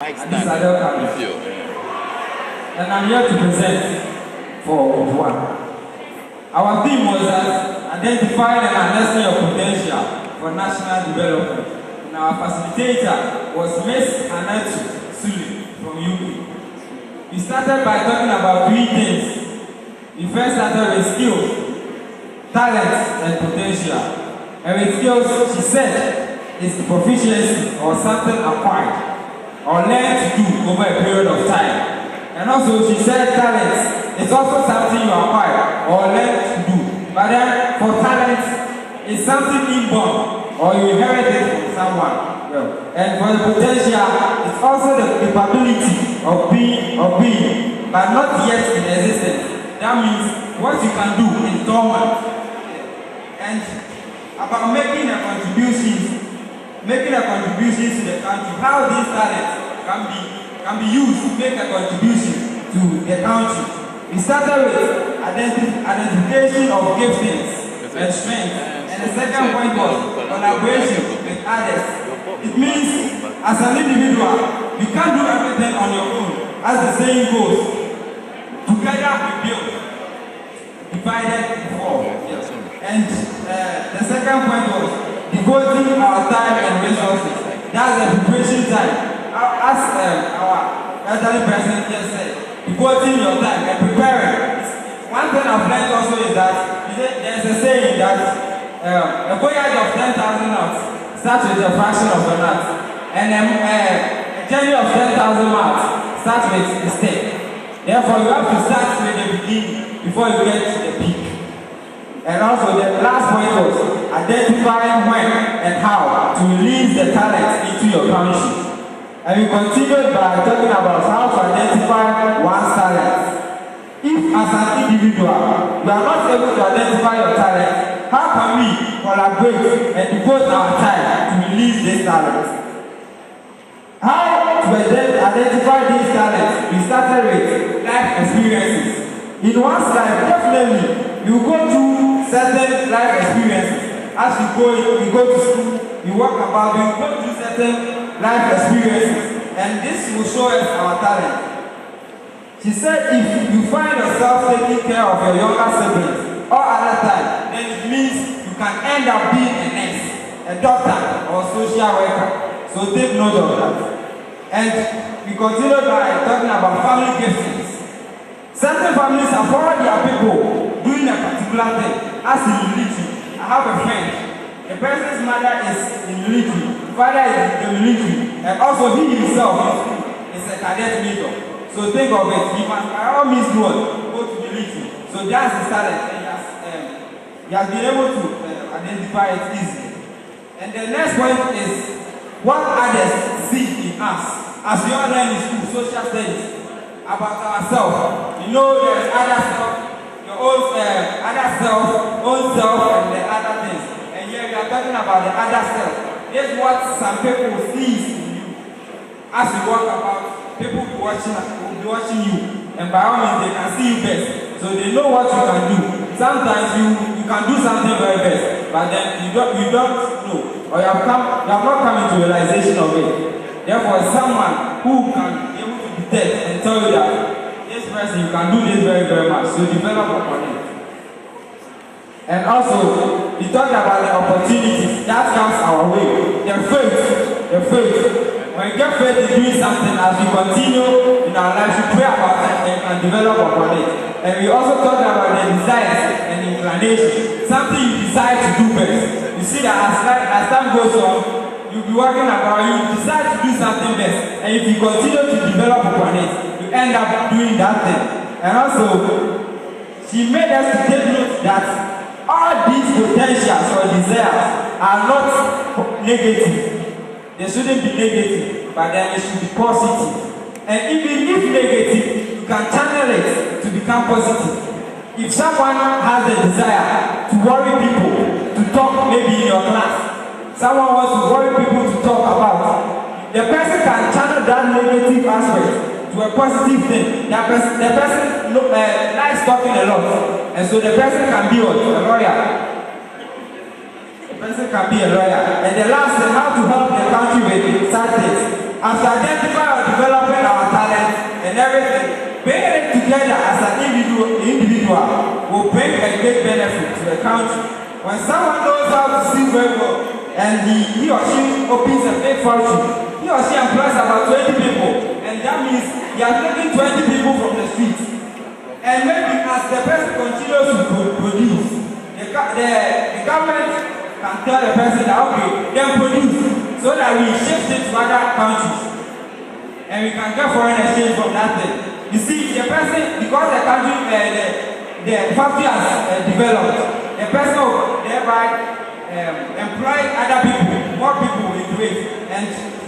And I'm here to present for one. Our theme was that identifying and harnessing your potential for national development. And our facilitator was Miss Anatu Suli from UK. We started by talking about three things. We first started with skills, talent, and potential. And with skills, she said, is proficiency or something acquired or learn to do over a period of time. And also she said talent is also something you acquire or learn to do. But then for talent, it's something inborn or you inherit it from someone. Well, and for the potential, it's also the capability of being, but not yet in existence. That means what you can do in dormant. And about making a contribution to the country, how these talents can be used to make a contribution to the country. We started with identification of giftings and strengths, and the second point was collaboration with others. It means as an individual, you can't do everything on your own. As the saying goes, together we build, divided we fall. And the second point was devoting our time and resources. That's the preparation time. As our elderly person just said, devoting your time and preparing. One thing I've learned also is that there's a saying that a voyage of 10,000 knots starts with a fraction of a knot, and a journey of 10,000 miles starts with a step. Therefore, you have to start with the beginning before you get to the peak. And also the last point was identifying when and how to release the talent into your country. And we continued by talking about how to identify one's talent. If as an individual, you are not able to identify your talent, how can we collaborate and devote our time to release this talent? How to identify these talents? We started with life experiences. In one's life, definitely, you go through certain life experiences. As we go to school, we walk about, we go through certain life experiences, and this will show us our talent. She said if you find yourself taking care of your younger siblings or other time, then it means you can end up being a nurse, a doctor, or social worker. So take note of that. And we continue by talking about family giftings. Certain families have all their people doing a particular thing. As in military, I have a friend. The person's mother is in military, father is in the military, and also he himself is a cadet major. So think of it, he must by all means go to military. So that's his talent, and he has been able to identify it easily. And the next point is what others see in us. As we all learn in school, social studies, about ourselves. You know there's other self, your own other self, own self, and the other things. And here we are talking about the other self. This is what some people see in you. As you walk about, people will be watching you, and by all means they can see you best. So they know what you can do. Sometimes you can do something very best, but then you don't know, or you have not come into realization of it. Therefore, someone who can be able to detect and tell you that this person you can do this very, very much. So develop upon it. And also, we talked about the opportunities that comes our way. The faith. When we get faith in doing something, as we continue in our lives, we pray about it and can develop upon it. And we also talked about the desires and inclination. Something you decide to do best. You see that as time goes on, you'll be working about, you decide to do something best. And if you continue to develop upon it, you end up doing that thing. And also, she made us to take note that all these potentials or desires are not negative. They shouldn't be negative, but then they should be positive. And even if negative, you can channel it to become positive. If someone has a desire to worry people, to talk maybe in your class, someone wants to worry people to talk about, the person can channel that negative aspect to a positive thing. The person likes talking a lot, and so the person can be a lawyer. The person can be a lawyer. And the last thing, how to help the country with such things. as we identify or developing our talents and everything, bringing it together as an individual will bring a great benefit to the country. When someone knows how to sing very well and he or she opens a big factory, he or she employs about 20 people, and that means he has taken 20 people from the streets. And maybe as the person continues to produce, the government can tell the person that, okay, then produce, so that we shift it to other countries. And we can get foreign exchange from that thing. You see, the person, because the country, the factory has developed, the person will thereby employ other people, more people into it, and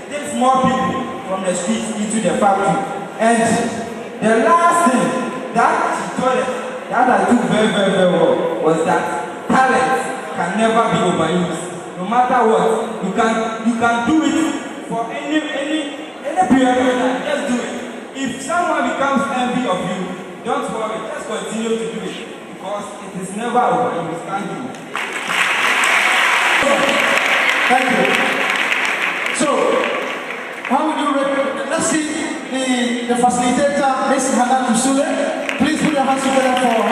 takes more people from the streets into the factory. And the last thing that she told us, that I took very, very, very well, was that talent can never be overused. No matter what, you can do it for any period of time. Just do it. If someone becomes envy of you, don't worry. Just continue to do it because it is never overused. Thank you. Thank you. So, how would you rate? Let's see the facilitator, Miss Hannah Kusule. Please put your hands together for her.